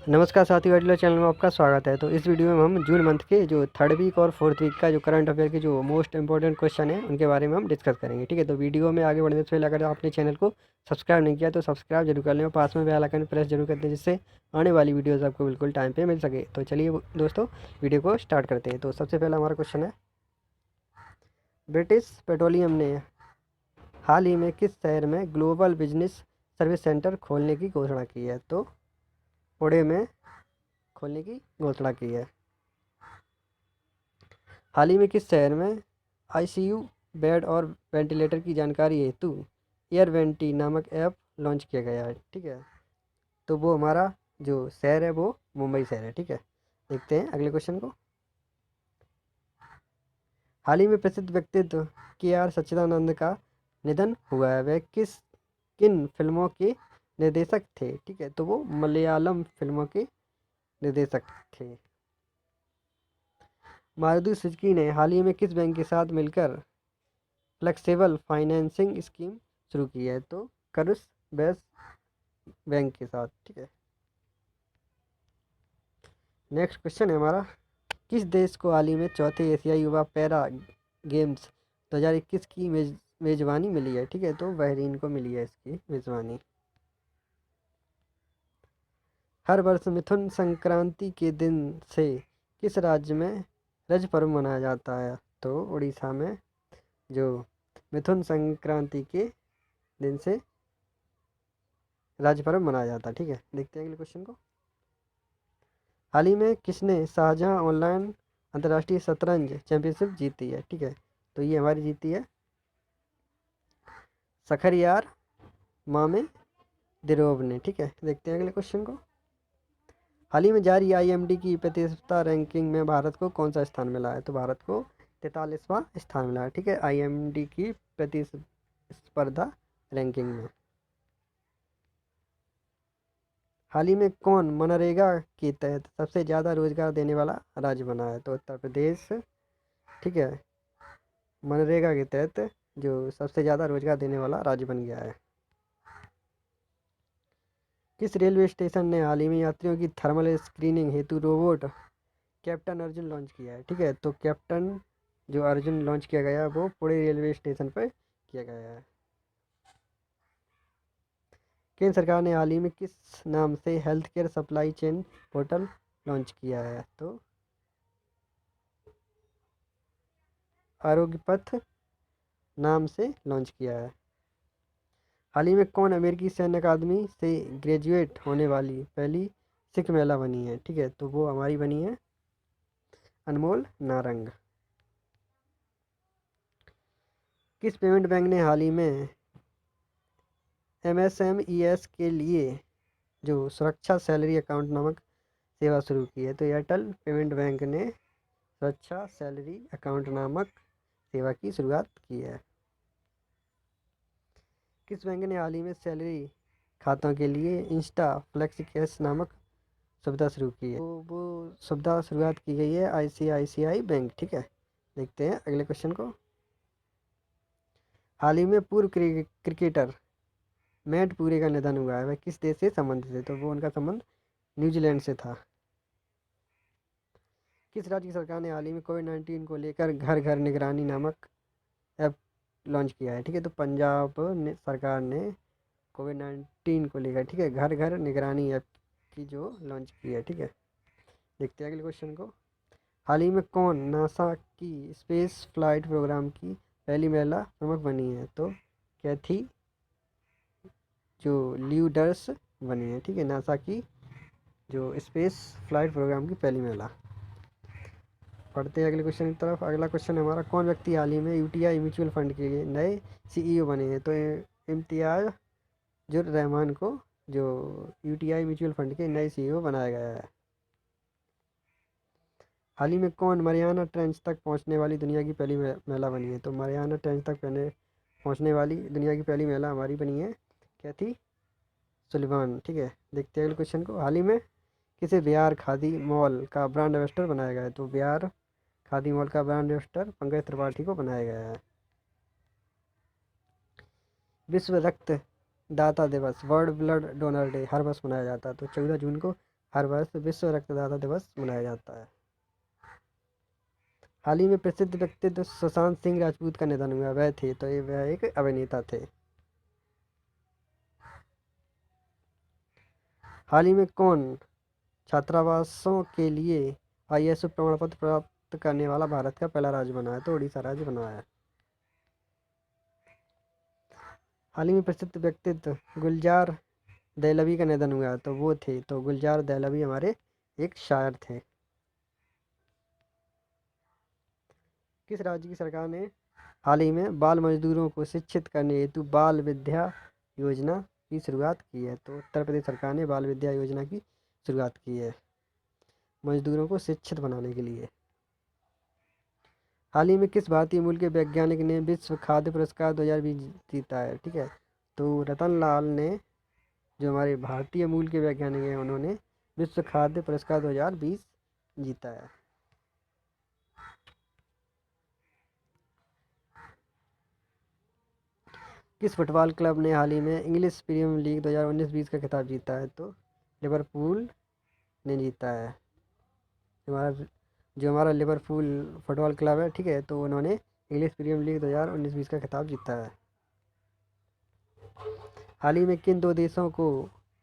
नमस्कार साथियों, Adler channel में आपका स्वागत है। तो इस वीडियो में हम जून मंथ के जो थर्ड वीक और फोर्थ वीक का जो करंट अफेयर के जो मोस्ट इंपॉर्टेंट क्वेश्चन है उनके बारे में हम डिस्कस करेंगे। ठीक है, तो वीडियो में आगे बढ़ने से पहले अगर आपने चैनल को सब्सक्राइब नहीं किया तो सब्सक्राइब जरूर कर लें और पास में बेल आइकन प्रेस जरूर कर दें, जिससे आने वाली वीडियोज़ आपको बिल्कुल टाइम पर मिल सके। तो चलिए दोस्तों, वीडियो को स्टार्ट करते हैं। तो सबसे पहला हमारा क्वेश्चन है, ब्रिटिश पेट्रोलियम ने हाल ही में किस शहर में ग्लोबल बिजनेस सर्विस सेंटर खोलने की घोषणा की है? तो पुणे में खोलने की घोषणा की है। हाल ही में किस शहर में आईसीयू बेड और वेंटिलेटर की जानकारी हेतु एयरवेंटी नामक ऐप लॉन्च किया गया है? ठीक है, तो वो हमारा जो शहर है वो मुंबई शहर है। ठीक है, देखते हैं अगले क्वेश्चन को। हाल ही में प्रसिद्ध व्यक्तित्व के आर सच्चिदानंद का निधन हुआ है। वह किन फिल्मों के निर्देशक थे? ठीक है, तो वो मलयालम फिल्मों के निर्देशक थे। मारुति सुजुकी ने हाल ही में किस बैंक के साथ मिलकर फ्लेक्सिबल फाइनेंसिंग स्कीम शुरू की है? तो करुस बेस बैंक के साथ। ठीक है, नेक्स्ट क्वेश्चन है हमारा, किस देश को हाल ही में चौथे एशियाई युवा पैरा गेम्स 2021 की मेजबानी मिली है? ठीक है, तो बहरीन को मिली है इसकी मेजबानी। हर वर्ष मिथुन संक्रांति के दिन से किस राज्य में रज पर्व मनाया जाता है? तो उड़ीसा में जो मिथुन संक्रांति के दिन से राज्य पर्व मनाया जाता है। ठीक है, देखते हैं अगले क्वेश्चन को। हाल ही में किसने शाहजहां ऑनलाइन अंतर्राष्ट्रीय शतरंज चैंपियनशिप जीती है? ठीक है, तो ये हमारी जीती है सखरियार मामे दिरोव ने। ठीक है, देखते हैं अगले क्वेश्चन को। हाल ही में जारी आईएमडी की प्रतिस्पर्धा रैंकिंग में भारत को कौन सा स्थान मिला है? तो भारत को 43वां स्थान मिला है। ठीक है, आईएमडी की प्रतिस्पर्धा रैंकिंग में। हाल ही में कौन मनरेगा के तहत सबसे ज़्यादा रोजगार देने वाला राज्य बना है? तो उत्तर प्रदेश। ठीक है, मनरेगा के तहत जो सबसे ज़्यादा रोजगार देने वाला राज्य बन गया है। किस रेलवे स्टेशन ने हाल ही में यात्रियों की थर्मल स्क्रीनिंग हेतु रोबोट कैप्टन अर्जुन लॉन्च किया है? ठीक है, तो कैप्टन जो अर्जुन लॉन्च किया गया है वो पुणे रेलवे स्टेशन पर किया गया है। केंद्र सरकार ने हाल ही में किस नाम से health care supply chain portal launch किया है? तो आरोग्य पथ नाम से लॉन्च किया है। हाल ही में कौन अमेरिकी सैन्य अकादमी से ग्रेजुएट होने वाली पहली सिख महिला बनी है? ठीक है, तो वो हमारी बनी है अनमोल नारंग। किस पेमेंट बैंक ने हाल ही में एमएसएमईएस के लिए जो सुरक्षा सैलरी अकाउंट नामक सेवा शुरू की है? तो एयरटेल पेमेंट बैंक ने सुरक्षा सैलरी अकाउंट नामक सेवा की शुरुआत की है। किस बैंक ने हाल ही में सैलरी खातों के लिए इंस्टा फ्लेक्सी कैश नामक सुविधा शुरू की है? तो वो सुविधा शुरुआत की गई है आईसीआईसीआई बैंक। ठीक है, देखते हैं अगले क्वेश्चन को। हाल ही में पूर्व क्रिकेटर मैट पूरे का निधन हुआ है। वह किस देश से संबंधित है? तो वो उनका संबंध न्यूजीलैंड से था। किस राज्य की सरकार ने हाल ही में कोविड-19 को लेकर घर घर निगरानी नामक ऐप लॉन्च किया है? ठीक है, तो पंजाब सरकार ने कोविड-19 को लेकर, ठीक है, घर घर निगरानी ऐप की जो लॉन्च की है। ठीक है, देखते हैं अगले क्वेश्चन को। हाल ही में कौन नासा की स्पेस फ्लाइट प्रोग्राम की पहली महिला प्रमुख बनी है? तो कैथी जो ल्यूडर्स बनी है। ठीक है, नासा की जो स्पेस फ्लाइट प्रोग्राम की पहली महिला। पढ़ते हैं अगले क्वेश्चन की तरफ। अगला क्वेश्चन है हमारा, कौन व्यक्ति हाल ही में यूटीआई म्यूचुअल फंड के लिए नए सीईओ बने हैं? तो इम्तियाज जुर रहमान को जो यूटीआई म्यूचुअल फंड के नए सीईओ बनाया गया है। हाल ही में कौन मरियाना ट्रेंच तक पहुंचने वाली दुनिया की पहली महिला बनी है? तो मरियाना ट्रेंच तक पहुंचने वाली दुनिया की पहली महिला हमारी बनी है कैथी सुलिवान। ठीक है, देखते हैं अगले क्वेश्चन को। हाल ही में किसे बिहार खादी मॉल का ब्रांड एम्बेसडर बनाया गया है? तो बिहार खादी मॉल का ब्रांड एम्बेसडर पंकज त्रिपाठी को बनाया गया है। विश्व रक्त दाता दिवस वर्ल्ड ब्लड डोनर डे हर वर्ष मनाया जाता है। तो 14 जून को हर वर्ष विश्व रक्तदाता दिवस मनाया जाता है। हाल ही में प्रसिद्ध व्यक्तित्व सुशांत सिंह राजपूत का निधन हुआ, वह थे तो ये वह एक अभिनेता थे। हाल ही में कौन छात्रावासों के लिए आईएसओ प्रमाण पत्र प्राप्त करने वाला भारत का पहला राज्य बना है? तो उड़ीसा राज्य बना है। हाल ही में प्रसिद्ध व्यक्तित्व गुलजार दहलवी का निधन हुआ, तो वो थे तो गुलजार दहलवी हमारे एक शायर थे। किस राज्य की सरकार ने हाल ही में बाल मजदूरों को शिक्षित करने हेतु बाल विद्या योजना की शुरुआत की है? तो उत्तर प्रदेश सरकार ने बाल विद्या योजना की शुरुआत की है मजदूरों को शिक्षित बनाने के लिए। हाल ही में किस भारतीय मूल के वैज्ञानिक ने विश्व खाद्य पुरस्कार 2020 जीता है? ठीक है, तो रतन लाल ने, जो हमारे भारतीय मूल के वैज्ञानिक हैं, उन्होंने विश्व खाद्य पुरस्कार 2020 जीता है। किस फुटबॉल क्लब ने हाल ही में इंग्लिश प्रीमियर लीग 2019-20 का खिताब जीता है? तो लिवरपूल ने जीता है। जो हमारा लिवरपूल फुटबॉल क्लब है, ठीक है, तो उन्होंने इंग्लिश प्रीमियर लीग 2019-20 का खिताब जीता है। हाल ही में किन दो देशों को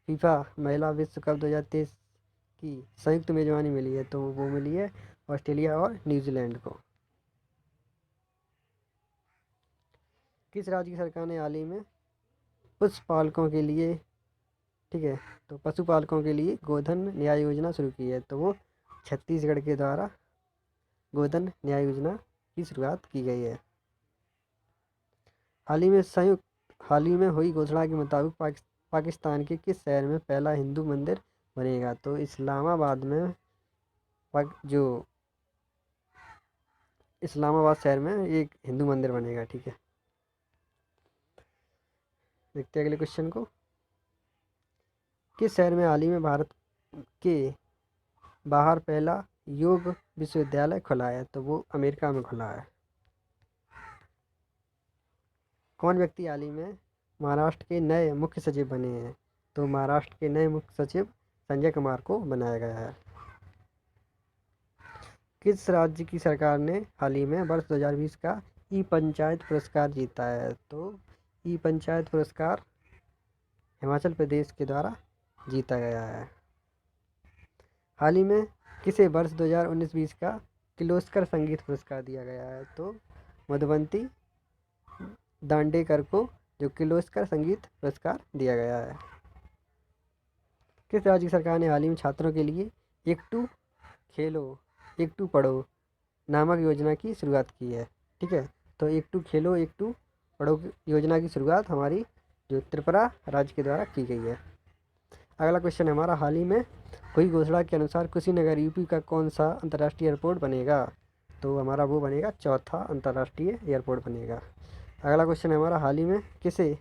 फीफा महिला विश्व कप 2023 की संयुक्त मेजबानी मिली है? तो वो मिली है ऑस्ट्रेलिया और न्यूजीलैंड को। किस राज्य की सरकार ने हाल ही में पशुपालकों के लिए, ठीक है, तो पशुपालकों के लिए गोधन न्याय योजना शुरू की है? तो वो छत्तीसगढ़ के द्वारा गोधन न्याय योजना की शुरुआत की गई है। हाल ही में हुई घोषणा के मुताबिक पाकिस्तान के किस शहर में पहला हिंदू मंदिर बनेगा? तो इस्लामाबाद में, जो इस्लामाबाद शहर में एक हिंदू मंदिर बनेगा। ठीक है, देखते हैं अगले क्वेश्चन को। किस शहर में हाल ही में भारत के बाहर पहला योग विश्वविद्यालय खुला है? तो वो अमेरिका में खुला है। कौन व्यक्ति हाल ही में महाराष्ट्र के नए मुख्य सचिव बने हैं? तो महाराष्ट्र के नए मुख्य सचिव संजय कुमार को बनाया गया है। किस राज्य की सरकार ने हाल ही में वर्ष 2020 का ई पंचायत पुरस्कार जीता है? तो ई पंचायत पुरस्कार हिमाचल प्रदेश के द्वारा जीता गया है। हाल ही में किसे वर्ष 2019-20 का किर्लोस्कर संगीत पुरस्कार दिया गया है? तो मधुबंती दांडेकर को जो किर्लोस्कर संगीत पुरस्कार दिया गया है। किस राज्य की सरकार ने हाल ही में छात्रों के लिए एक टू खेलो एक टू पढ़ो नामक योजना की शुरुआत की है? ठीक है, तो एक टू खेलो एक टू पढ़ो योजना की शुरुआत हमारी जो त्रिपुरा राज्य के द्वारा की गई है। अगला क्वेश्चन है हमारा, हाल ही में हुई घोषणा के अनुसार कुशीनगर यूपी का कौन सा अंतर्राष्ट्रीय एयरपोर्ट बनेगा? तो हमारा वो बनेगा चौथा अंतर्राष्ट्रीय एयरपोर्ट बनेगा। अगला क्वेश्चन है हमारा, हाल ही में किसे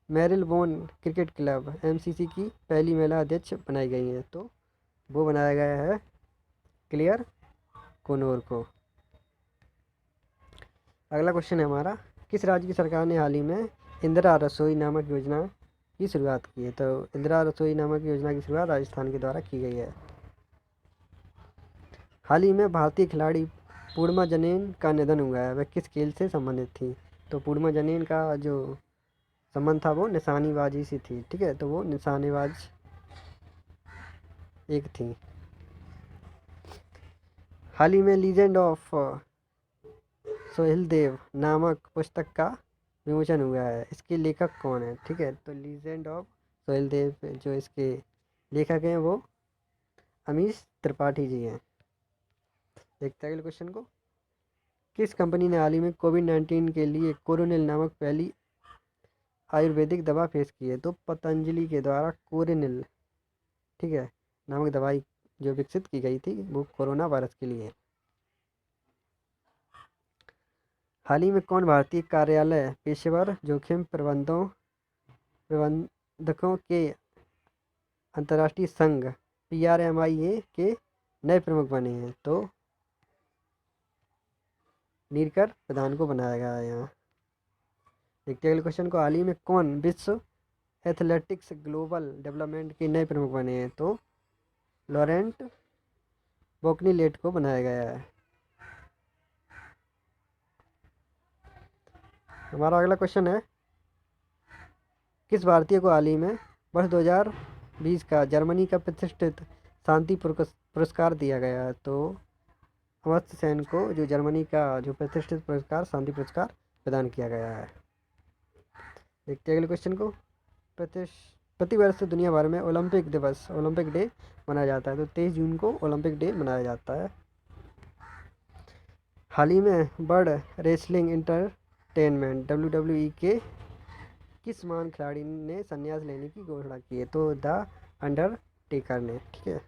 मेरिलबोन क्रिकेट क्लब एमसीसी की पहली महिला अध्यक्ष बनाई गई है? तो वो बनाया गया है क्लियर कोनोर को। अगला क्वेश्चन है हमारा, किस राज्य की सरकार ने हाल ही में इंदिरा रसोई नामक योजना की शुरुआत की है? तो इंदिरा रसोई नामक योजना की शुरुआत राजस्थान के द्वारा की गई है। हाल ही में भारतीय खिलाड़ी पूर्णिमा जनेन का निधन हुआ है, वह किस खेल से संबंधित थी? तो पूर्णिमा जनेन का जो संबंध था वो निशानेबाजी से थी। ठीक है, तो वो निशानेबाज एक थी। हाल ही में लीजेंड ऑफ सोहेलदेव नामक पुस्तक का विमोचन हुआ है, इसके लेखक कौन है? ठीक है, तो लीजेंड ऑफ सोहेलदेव जो इसके लेखक हैं वो अमीश त्रिपाठी जी हैं। देखते हैं अगले क्वेश्चन को। किस कंपनी ने हाल ही में कोविड-19 के लिए कोरोनिल नामक पहली आयुर्वेदिक दवा पेश की है? तो पतंजलि के द्वारा कोरोनिल, ठीक है, नामक दवाई जो विकसित की गई थी वो कोरोना वायरस के लिए। हाल ही में कौन भारतीय कार्यालय पेशेवर जोखिम प्रबंधकों के अंतर्राष्ट्रीय संघ PRMIA के नए प्रमुख बने हैं? तो नीरकर प्रधान को बनाया गया है यहाँ। देखते हैं अगले क्वेश्चन को, हाल ही में कौन विश्व एथलेटिक्स ग्लोबल डेवलपमेंट के नए प्रमुख बने हैं? तो लॉरेंट बोकनीलेट को बनाया गया है। हमारा अगला क्वेश्चन है, किस भारतीय को हाल ही में वर्ष 2020 का जर्मनी का प्रतिष्ठित शांति पुरस्कार दिया गया है? तो अमर्त्य सेन को जो जर्मनी का जो प्रतिष्ठित पुरस्कार शांति पुरस्कार प्रदान किया गया है। देखते हैं अगले क्वेश्चन को। प्रतिवर्ष दुनिया भर में ओलंपिक डे मनाया जाता है। तो 23 जून को ओलंपिक डे मनाया जाता है। हाल ही में वर्ल्ड रेसलिंग इंटरटेनमेंट WWE के किस महान खिलाड़ी ने संन्यास लेने की घोषणा की है? तो द अंडरटेकर ने। ठीक है।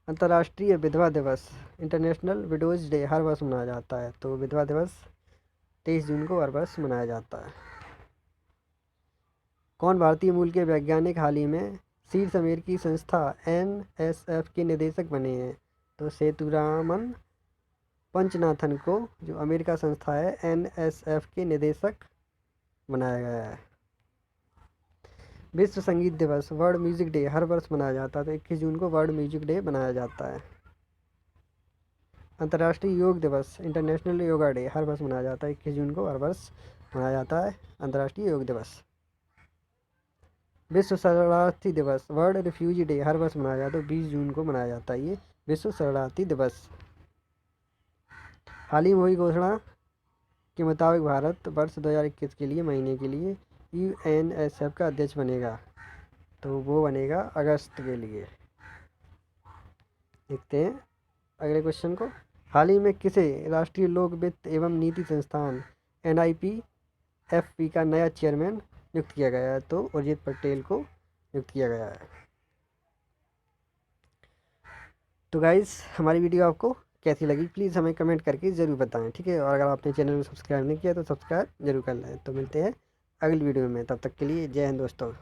अंतर्राष्ट्रीय विधवा दिवस इंटरनेशनल विडोज डे हर वर्ष मनाया जाता है। तो विधवा दिवस 23 जून को हर वर्ष मनाया जाता है। कौन भारतीय मूल के वैज्ञानिक हाल ही में शीर्ष अमेरिकी संस्था NSF के निदेशक बने हैं? तो सेतुरामन पंचनाथन को जो अमेरिका संस्था है NSF के निदेशक बनाया गया है। विश्व संगीत दिवस वर्ल्ड म्यूजिक डे हर वर्ष मनाया जाता है। तो 21 जून को वर्ल्ड म्यूजिक डे मनाया जाता है। अंतर्राष्ट्रीय योग दिवस इंटरनेशनल योगा डे हर वर्ष मनाया जाता है। 21 जून को हर वर्ष मनाया जाता है अंतर्राष्ट्रीय योग दिवस। विश्व शरणार्थी दिवस वर्ल्ड रिफ्यूजी डे हर वर्ष मनाया जाता है। 20 जून को मनाया जाता है ये विश्व शरणार्थी दिवस। हाल ही में हुई घोषणा के मुताबिक भारत वर्ष 2021 के लिए महीने के लिए UNSF का अध्यक्ष बनेगा। तो वो बनेगा अगस्त के लिए। देखते हैं अगले क्वेश्चन को। हाल ही में किसे राष्ट्रीय लोक वित्त एवं नीति संस्थान NIPFP का नया चेयरमैन नियुक्त किया गया है? तो उर्जित पटेल को नियुक्त किया गया है। तो गाइस हमारी वीडियो आपको कैसी लगी प्लीज़ हमें कमेंट करके ज़रूर बताएं। ठीक है। और अगर आपने चैनल को सब्सक्राइब नहीं किया तो सब्सक्राइब जरूर कर लें। तो मिलते हैं अगली वीडियो में, तब तक के लिए जय हिंद दोस्तों।